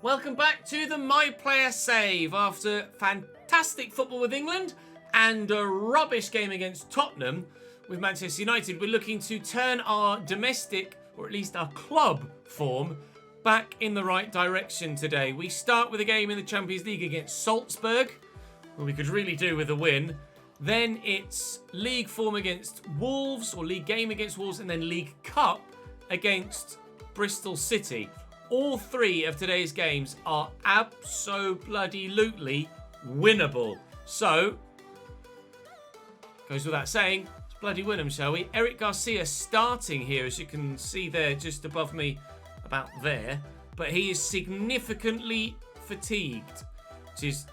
Welcome back to the My Player Save. After fantastic football with England and a rubbish game against Tottenham with Manchester United, we're looking to turn our domestic, or at least our club form, back in the right direction today. We start with a game in the Champions League against Salzburg, where we could really do with a win. Then it's league form against Wolves, or league game against Wolves, and then League Cup against Bristol City. All three of today's games are abso-bloody-lutely winnable. So, goes without saying, let's bloody win them, shall we? Eric Garcia starting here, as you can see there just above me, about there. But he is significantly fatigued, which is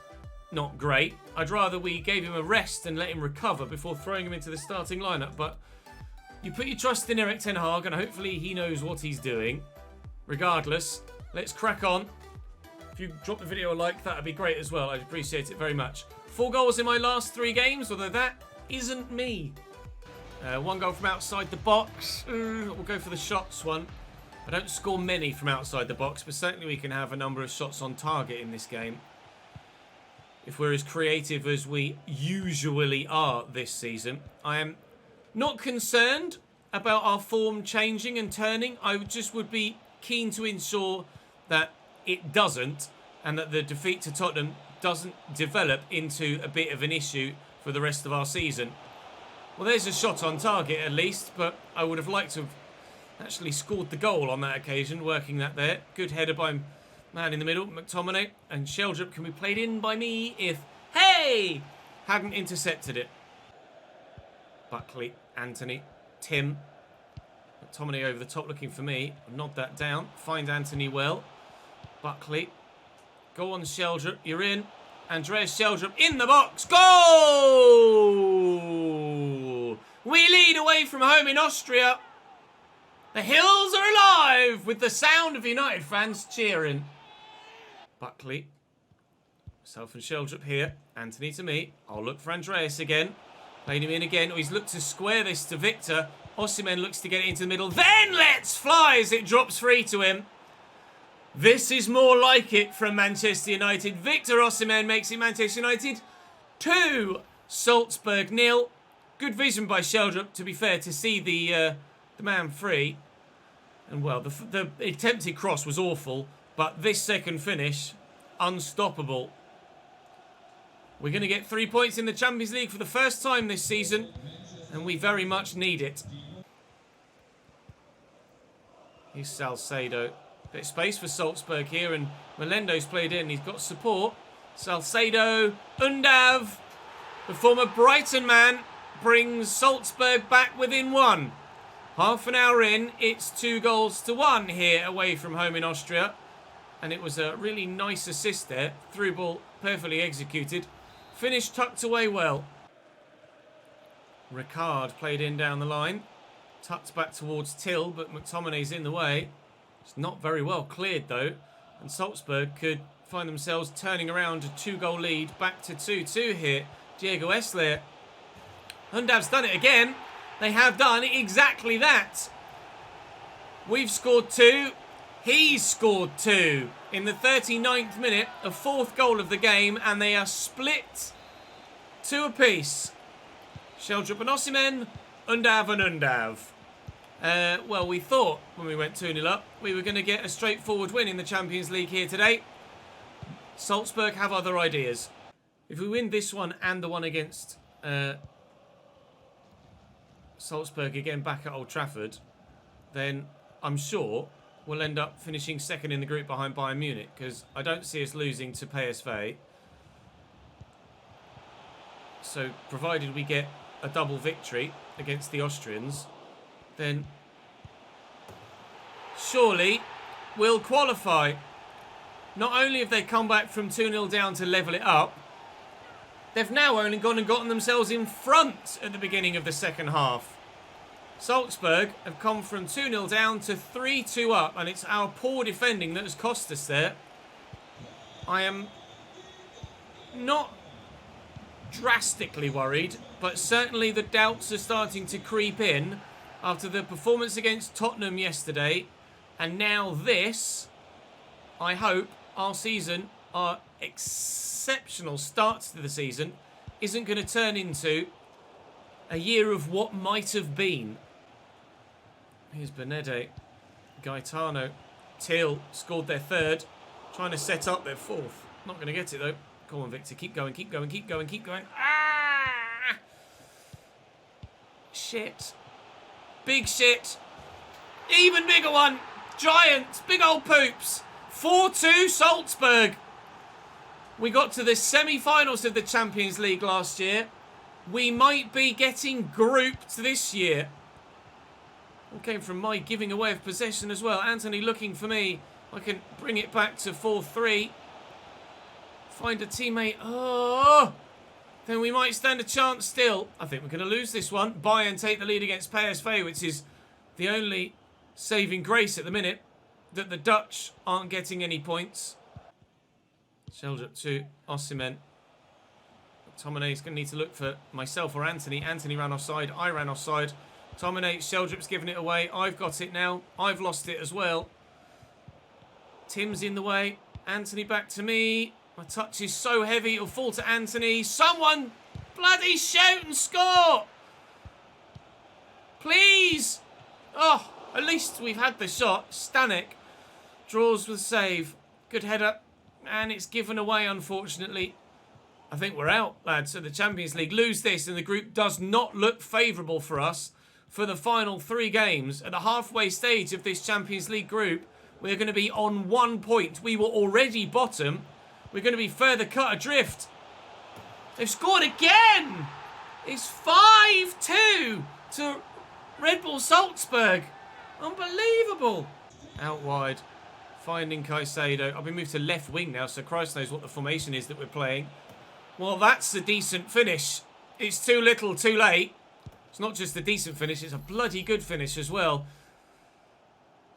not great. I'd rather we gave him a rest and let him recover before throwing him into the starting lineup. But you put your trust in Erik ten Hag, and hopefully he knows what he's doing. Regardless, let's crack on. If you drop the video a like, that'd be great as well. I'd appreciate it very much. 4 goals in my last 3 games, although that isn't me. 1 goal from outside the box. We'll go for the shots one. I don't score many from outside the box, but certainly we can have a number of shots on target in this game, if we're as creative as we usually are this season. I am not concerned about our form changing and turning. I just would be keen to ensure that it doesn't, and that the defeat to Tottenham doesn't develop into a bit of an issue for the rest of our season. Well, there's a shot on target at least, but I would have liked to have actually scored the goal on that occasion, working that there. Good header by man in the middle, McTominay, and Sheldrup can be played in by me if, hey, hadn't intercepted it. Buckley, Anthony, Tim, McTominay over the top looking for me. Nod that down, find Anthony well. Buckley, go on Sheldrup, you're in. Andreas Sheldrup in the box, goal! We lead away from home in Austria. The hills are alive with the sound of United fans cheering. Buckley, myself and Sheldrup here. Anthony to me. I'll look for Andreas again. Played him in again. Oh, he's looked to square this to Victor. Osimhen looks to get it into the middle. Then let's fly as it drops free to him. This is more like it from Manchester United. Victor Osimhen makes it Manchester United 2, Salzburg 0. Good vision by Sheldrup, to be fair, to see the man free. And well, the attempted cross was awful, but this second finish, unstoppable. We're going to get 3 points in the Champions League for the first time this season, and we very much need it. Here's Salcedo. Bit of space for Salzburg here, and Melendo's played in. He's got support. Salcedo, Undav, the former Brighton man, brings Salzburg back within 1. Half an hour in, it's 2-1 here away from home in Austria. And it was a really nice assist there. Through ball, perfectly executed. Finish tucked away well. Ricard played in down the line. Tucked back towards Till, but McTominay's in the way. It's not very well cleared though. And Salzburg could find themselves turning around a 2-goal lead. Back to 2-2 here. Diego Esler. Undav's done it again. They have done exactly that. We've scored 2. He's scored 2 in the 39th minute, a 4th goal of the game, and they are split 2 apiece. Sheldrup and Osimhen, Undav and Undav. Well, we thought when we went 2-0 up, we were going to get a straightforward win in the Champions League here today. Salzburg have other ideas. If we win this one and the one against Salzburg again back at Old Trafford, then I'm sure we'll end up finishing second in the group behind Bayern Munich, because I don't see us losing to PSV. So provided we get a double victory against the Austrians, then surely we'll qualify. Not only have they come back from 2-0 down to level it up, they've now only gone and gotten themselves in front at the beginning of the second half. Salzburg have come from 2-0 down to 3-2 up, and it's our poor defending that has cost us there. I am not drastically worried, but certainly the doubts are starting to creep in after the performance against Tottenham yesterday, and now this. I hope our season, our exceptional start to the season, isn't going to turn into a year of what might have been. Here's Benede. Gaetano. Till scored their third. Trying to set up their fourth. Not going to get it, though. Come on, Victor. Keep going, keep going, keep going, keep going. Ah! Shit. Big shit. Even bigger one. Giants. Big old poops. 4-2 Salzburg. We got to the semi-finals of the Champions League last year. We might be getting grouped this year. All came from my giving away of possession as well. Anthony looking for me. I can bring it back to 4-3. Find a teammate. Oh! Then we might stand a chance still. I think we're going to lose this one. Bayern take the lead against PSV, which is the only saving grace at the minute. That the Dutch aren't getting any points. Sheldrup to Osimhen. Tomane's going to need to look for myself or Anthony. Anthony ran offside. I ran offside. Tomane, Sheldrup's giving it away. I've got it now. I've lost it as well. Tim's in the way. Anthony back to me. My touch is so heavy. It'll fall to Anthony. Someone bloody shout and score. Please. Oh, at least we've had the shot. Stanek draws with save. Good header. And it's given away, unfortunately. I think we're out, lads. So the Champions League lose this and the group does not look favourable for us for the final 3 games. At the halfway stage of this Champions League group, we're going to be on 1 point. We were already bottom. We're going to be further cut adrift. They've scored again. It's 5-2 to Red Bull Salzburg. Unbelievable. Out wide. Finding Caicedo. I've been moved to left wing now, so Christ knows what the formation is that we're playing. Well, that's a decent finish. It's too little, too late. It's not just a decent finish, it's a bloody good finish as well.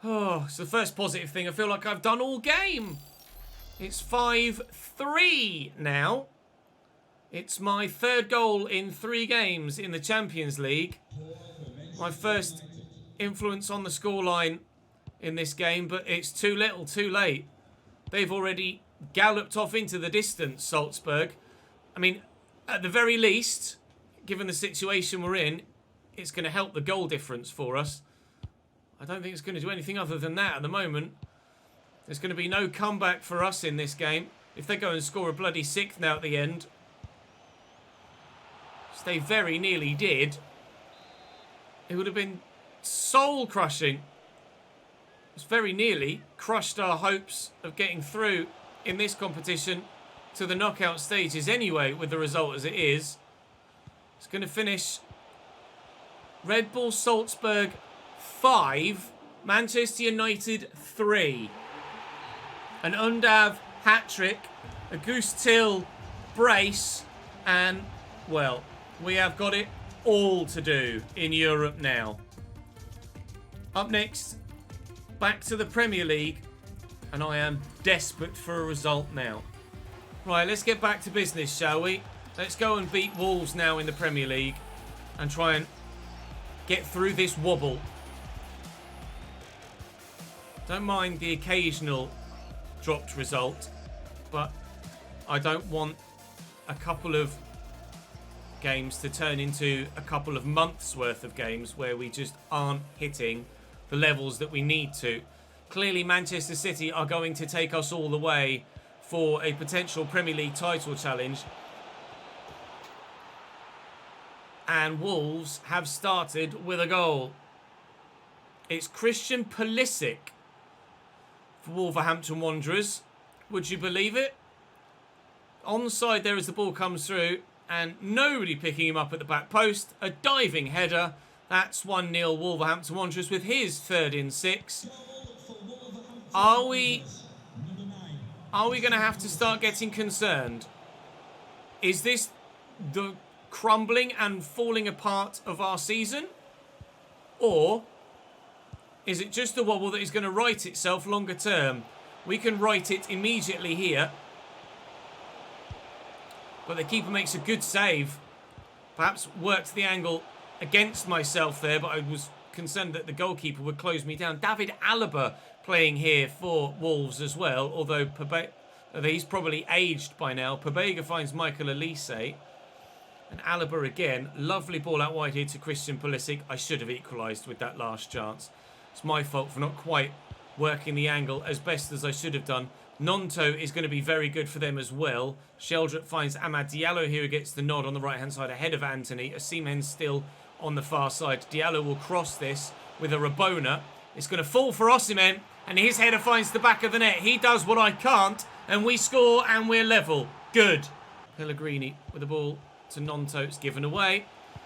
Oh, it's the first positive thing I feel like I've done all game. It's 5-3 now. It's my 3rd goal in 3 games in the Champions League. My first influence on the scoreline in this game, but it's too little, too late. They've already galloped off into the distance, Salzburg. I mean, at the very least, given the situation we're in, it's going to help the goal difference for us. I don't think it's going to do anything other than that at the moment. There's going to be no comeback for us in this game. If they go and score a bloody 6th now at the end, which they very nearly did, it would have been soul-crushing. It's very nearly crushed our hopes of getting through in this competition to the knockout stages anyway, with the result as it is. It's going to finish Red Bull Salzburg 5, Manchester United 3. An Undav hat-trick, a Goose Till brace, and, well, we have got it all to do in Europe now. Up next, back to the Premier League, and I am desperate for a result now. Right, let's get back to business, shall we? Let's go and beat Wolves now in the Premier League and try and get through this wobble. Don't mind the occasional dropped result, but I don't want a couple of games to turn into a couple of months worth of games where we just aren't hitting the levels that we need to. Clearly Manchester City are going to take us all the way for a potential Premier League title challenge. And Wolves have started with a goal. It's Christian Pulisic for Wolverhampton Wanderers. Would you believe it? Onside there as the ball comes through, and nobody picking him up at the back post. A diving header. That's 1-0 Wolverhampton Wanderers with his 3rd in 6. Are we going to have to start getting concerned? Is this the crumbling and falling apart of our season? Or is it just a wobble that is going to right itself longer term? We can right it immediately here. But the keeper makes a good save. Perhaps worked the angle against myself there, but I was concerned that the goalkeeper would close me down. David Alaba playing here for Wolves as well, although he's probably aged by now. Pabega finds Michael Elise. And Alaba again. Lovely ball out wide here to Christian Pulisic. I should have equalised with that last chance. It's my fault for not quite working the angle as best as I should have done. Nonto is going to be very good for them as well. Sheldrick finds Amad Diallo here, who gets the nod on the right-hand side ahead of Anthony. Osimhen still on the far side. Diallo will cross this with a Rabona. It's going to fall for Osimhen, and his header finds the back of the net. He does what I can't, and we score, and we're level. Good. Pellegrini with the ball to Nonto. It's given away.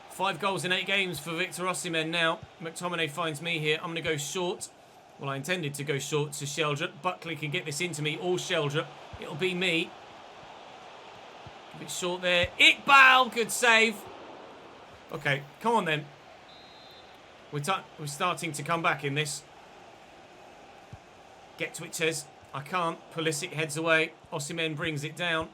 5 goals in 8 games for Victor Osimhen now. McTominay finds me here. I'm going to go short. Well, I intended to go short to Sheldrick. Buckley can get this into me, or Sheldrick. It'll be me. A bit short there. Iqbal, good save. Okay, come on then. We're starting to come back in this. Get to it, Ches. I can't. Pulisic heads away. Osimhen brings it down.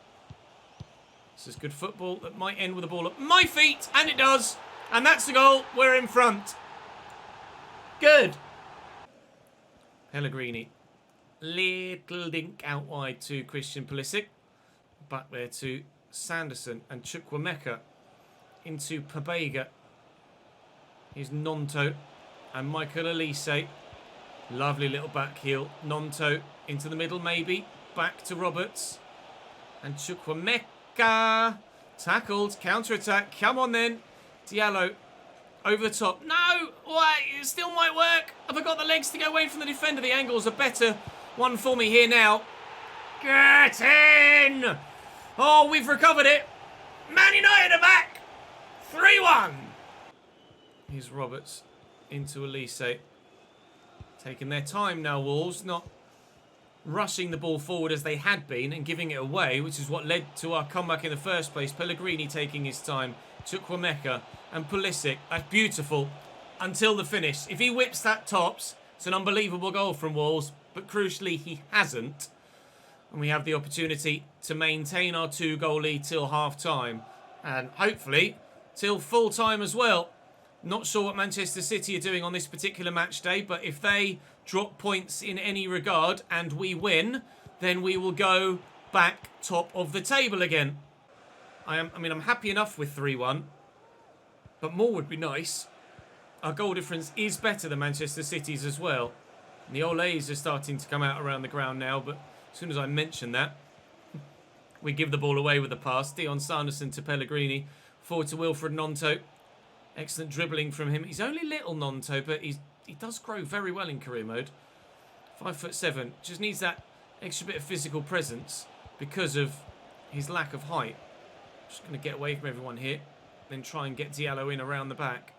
This is good football that might end with a ball at my feet, and it does. And that's the goal. We're in front. Good. Pellegrini. Little dink out wide to Christian Pulisic. Back there to Sanderson and Chukwuemeka into Pabega. Here's Nonto and Michael Elise. Lovely little back heel. Nonto into the middle maybe. Back to Roberts. And Chukwuemeka. Tackled. Counter-attack. Come on then. Diallo. Over the top. No! Wait, it still might work. Have I got the legs to go away from the defender? The angle's a better one for me here now. Get in! Oh, we've recovered it. Man United are back. 3-1. Here's Roberts into Elise. Taking their time now, Wolves. Not rushing the ball forward as they had been and giving it away, which is what led to our comeback in the first place. Pellegrini taking his time. Chukwuemeka and Pulisic. That's beautiful until the finish. If he whips that tops, it's an unbelievable goal from Wolves, but crucially he hasn't. And we have the opportunity to maintain our 2-goal lead till half-time. And hopefully till full-time as well. Not sure what Manchester City are doing on this particular match day, but if they drop points in any regard and we win, then we will go back top of the table again. I'm happy enough with 3-1, but more would be nice. Our goal difference is better than Manchester City's as well. And the Olays are starting to come out around the ground now, but as soon as I mention that, we give the ball away with a pass. Dion Sanderson to Pellegrini, forward to Wilfred Nonto. Excellent dribbling from him. He's only little Nonto, but he does grow very well in career mode. 5'7", just needs that extra bit of physical presence because of his lack of height. Just going to get away from everyone here. Then try and get Diallo in around the back.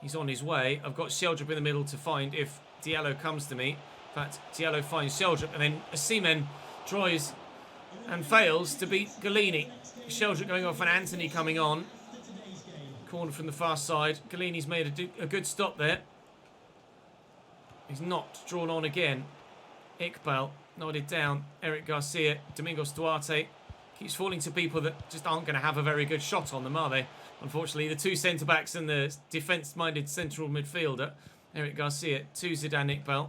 He's on his way. I've got Sheldrick in the middle to find if Diallo comes to me. In fact, Diallo finds Sheldrick. And then Osimhen tries and fails to beat Galini. Sheldrick going off and Anthony coming on. Corner from the far side. Galini's made a good stop there. He's not drawn on again. Iqbal nodded down. Eric Garcia. Domingos Duarte. Keeps falling to people that just aren't going to have a very good shot on them, are they? Unfortunately, the 2 centre-backs and the defence-minded central midfielder. Eric Garcia to Zidane Iqbal.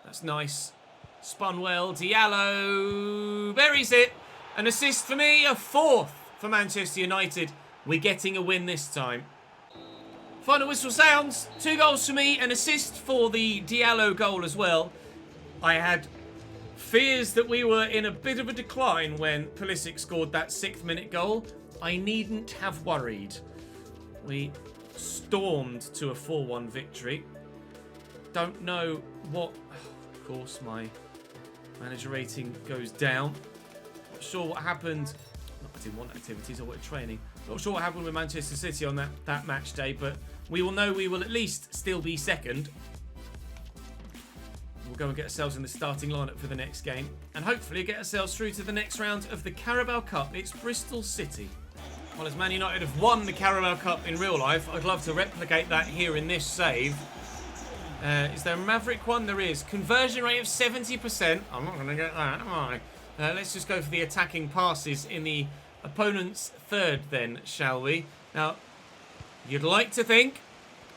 That's nice. Spun well. Diallo buries it. An assist for me. A 4th for Manchester United. We're getting a win this time. Final whistle sounds. 2 goals for me. An assist for the Diallo goal as well. I had fears that we were in a bit of a decline when Pulisic scored that 6th-minute goal. I needn't have worried. We stormed to a 4-1 victory. Don't know what... Of course, my manager rating goes down. Not sure what happened. I didn't want activities, I wanted training. Not sure what happened with Manchester City on that match day, but we will know we will at least still be second. We'll go and get ourselves in the starting lineup for the next game and hopefully get ourselves through to the next round of the Carabao Cup. It's Bristol City. Well, as Man United have won the Carabao Cup in real life, I'd love to replicate that here in this save. Is there a Maverick one? There is. Conversion rate of 70%. I'm not going to get that, am I? Let's just go for the attacking passes in the opponent's third then, shall we? Now, you'd like to think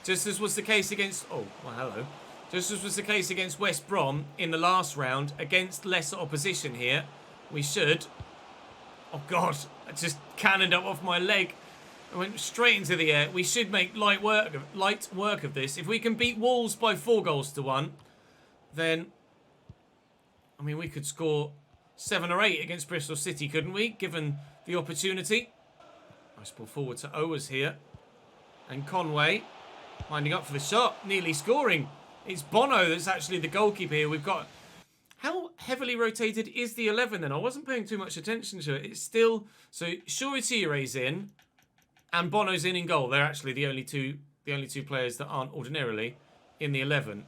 Just as was the case against... Oh, well, hello. Just as was the case against West Brom in the last round, against lesser opposition here, we should... Oh, God. I just cannoned up off my leg. I went straight into the air. We should make light work of this. If we can beat Wolves by 4 goals to 1, then... I mean, we could score 7 or 8 against Bristol City, couldn't we? Given the opportunity. Nice ball forward to Owers here. And Conway winding up for the shot. Nearly scoring. It's Bono that's actually the goalkeeper here. We've got... How heavily rotated is the 11 then? I wasn't paying too much attention to it. It's still... So, Shoretire's in. And Bono's in goal. They're actually the only two players that aren't ordinarily in the 11.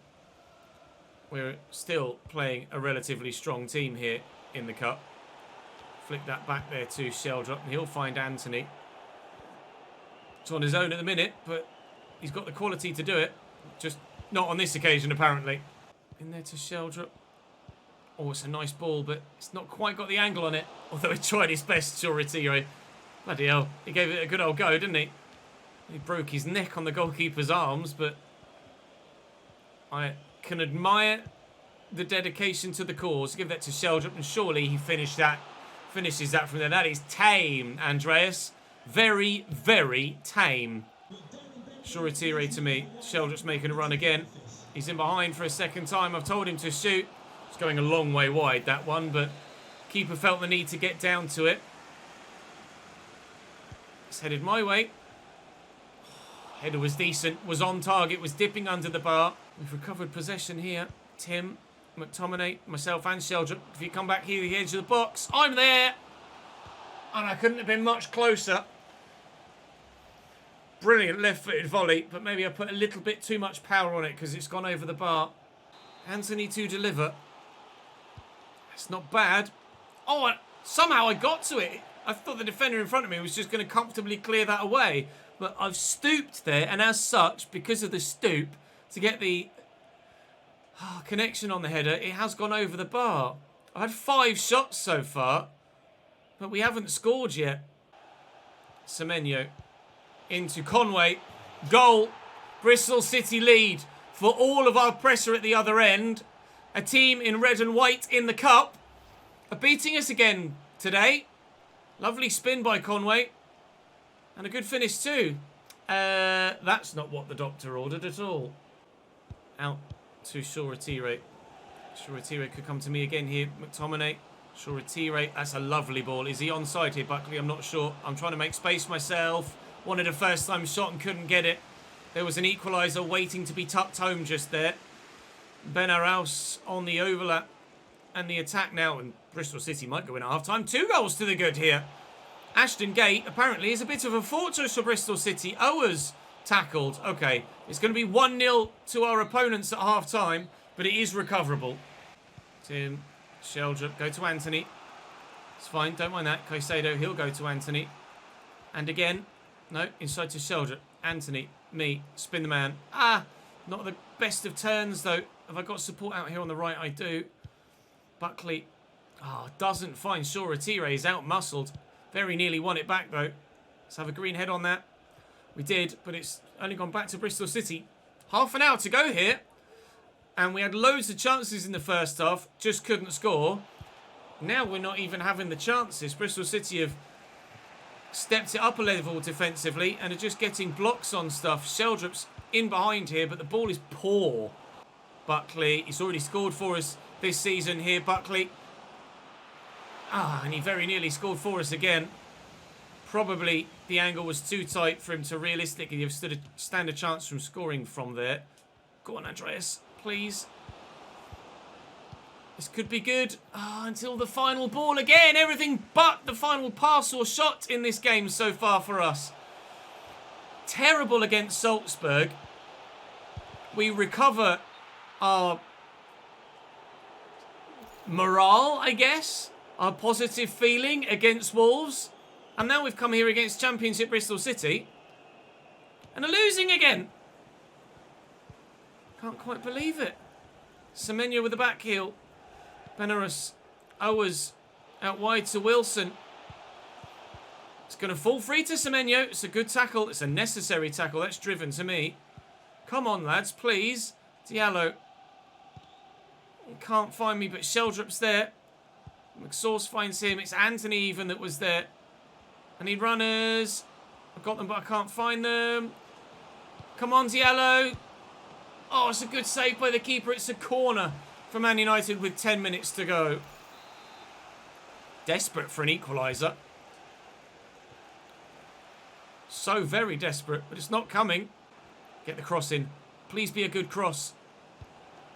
We're still playing a relatively strong team here in the Cup. Flick that back there to Sheldrop, and he'll find Anthony. It's on his own at the minute, but he's got the quality to do it. Just not on this occasion, apparently. In there to Sheldrop. Oh, it's a nice ball, but it's not quite got the angle on it. Although he tried his best, Shoretire. Bloody hell. He gave it a good old go, didn't he? He broke his neck on the goalkeeper's arms, but I can admire the dedication to the cause. Give that to Sheldrop, and surely he finishes that from there. That is tame, Andreas. Very, very tame. Shoretire to me. Sheldrop's making a run again. He's in behind for a second time. I've told him to shoot. It's going a long way wide, that one, but keeper felt the need to get down to it. It's headed my way. Header was decent, was on target, was dipping under the bar. We've recovered possession here. Tim, McTominay, myself and Sheldrop. If you come back here, the edge of the box, I'm there! And I couldn't have been much closer. Brilliant left-footed volley, but maybe I put a little bit too much power on it because it's gone over the bar. Anthony to deliver. That's not bad. Oh, somehow I got to it. I thought the defender in front of me was just going to comfortably clear that away. But I've stooped there, and as such, because of the stoop, to get the connection on the header, it has gone over the bar. I've had 5 shots so far, but we haven't scored yet. Semenyo into Conway. Goal. Bristol City lead for all of our pressure at the other end. A team in red and white in the Cup are beating us again today. Lovely spin by Conway. And a good finish too. That's not what the doctor ordered at all. Out to Shoretire. Shoretire could come to me again here. McTominay. Shoretire. That's a lovely ball. Is he onside here, Buckley? I'm not sure. I'm trying to make space myself. Wanted a first time shot and couldn't get it. There was an equaliser waiting to be tucked home just there. Benaraus on the overlap. And the attack now. And Bristol City might go in at half time. 2 goals to the good here. Ashton Gate, apparently, is a bit of a fortress for Bristol City. Owers tackled. Okay, it's going to be 1-0 to our opponents at half-time, but it is recoverable. Tim, Sheldrop, go to Anthony. It's fine, don't mind that. Caicedo, he'll go to Anthony. And again, no, inside to Sheldrop. Anthony, me, spin the man. Not the best of turns, though. Have I got support out here on the right? I do. Buckley, doesn't find Shoretire. He's out-muscled. Very nearly won it back, though. Let's have a green head on that. We did, but it's only gone back to Bristol City. Half an hour to go here. And we had loads of chances in the first half. Just couldn't score. Now we're not even having the chances. Bristol City have stepped it up a level defensively and are just getting blocks on stuff. Sheldrop's in behind here, but the ball is poor. Buckley, he's already scored for us this season here, Buckley. And he very nearly scored for us again. Probably the angle was too tight for him to realistically have stand a chance from scoring from there. Go on, Andreas, please. This could be good. Until the final ball again. Everything but the final pass or shot in this game so far for us. Terrible against Salzburg. We recover our morale, I guess. Our positive feeling against Wolves. And now we've come here against Championship Bristol City. And are losing again. Can't quite believe it. Semenyo with the back heel. Benarus. Owers out wide to Wilson. It's going to fall free to Semenyo. It's a good tackle. It's a necessary tackle. That's driven to me. Come on, lads, please. Diallo. Can't find me, but Sheldrop's there. McSauce finds him. It's Anthony even that was there. I need runners. I've got them, but I can't find them. Come on, Diallo. Oh, it's a good save by the keeper. It's a corner for Man United with 10 minutes to go. Desperate for an equaliser. So very desperate, but it's not coming. Get the cross in. Please be a good cross.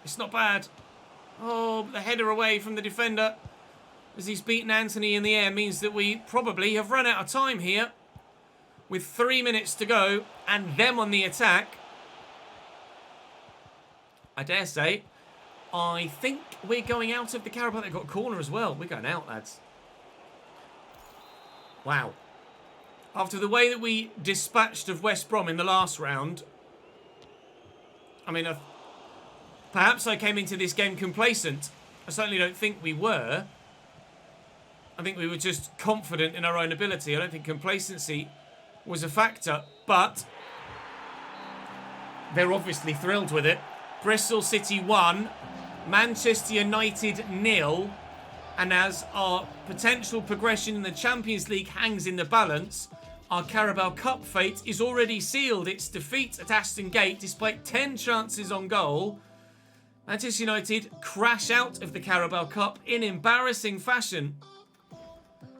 It's not bad. Oh, the header away from the defender as he's beaten Anthony in the air means that we probably have run out of time here with 3 minutes to go and them on the attack. I dare say, I think we're going out of the Carabao. They've got a corner as well. We're going out, lads. Wow. After the way that we dispatched of West Brom in the last round, I mean, perhaps I came into this game complacent. I certainly don't think we were. I think we were just confident in our own ability. I don't think complacency was a factor, but they're obviously thrilled with it. Bristol City 1, Manchester United 0, and as our potential progression in the Champions League hangs in the balance, our Carabao Cup fate is already sealed. Its defeat at Aston Gate, despite 10 chances on goal, Manchester United crash out of the Carabao Cup in embarrassing fashion.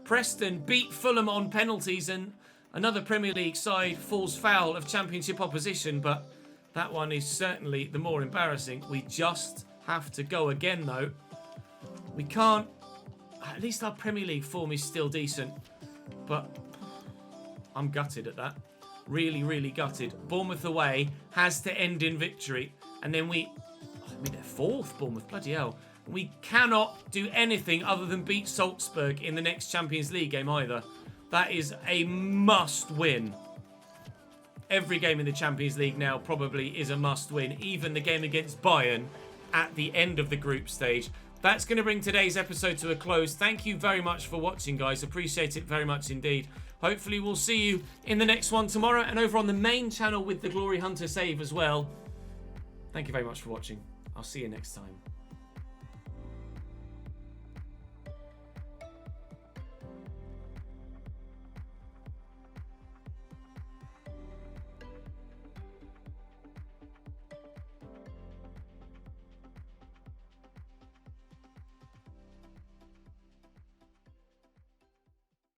Preston beat Fulham on penalties and another Premier League side falls foul of Championship opposition, but that one is certainly the more embarrassing. We just have to go again, though. We can't... At least our Premier League form is still decent, but I'm gutted at that. Really, really gutted. Bournemouth away has to end in victory, and then they're fourth, Bournemouth, bloody hell. We cannot do anything other than beat Salzburg in the next Champions League game either. That is a must win. Every game in the Champions League now probably is a must win. Even the game against Bayern at the end of the group stage. That's going to bring today's episode to a close. Thank you very much for watching, guys. Appreciate it very much indeed. Hopefully we'll see you in the next one tomorrow and over on the main channel with the Glory Hunter save as well. Thank you very much for watching. I'll see you next time.